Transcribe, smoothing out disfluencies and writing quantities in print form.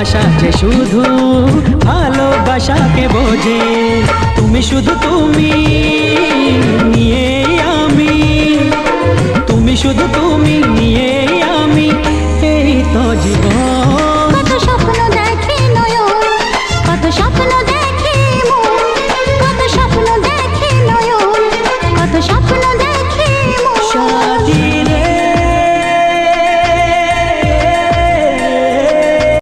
ভালোবাসা যে শুধু ভালোবাসাকে বোঝে। তুমি শুধু তুমি, নিয়ে আমি, তুমি শুধু তুমি, নিয়ে আমি, এই তো জীবন।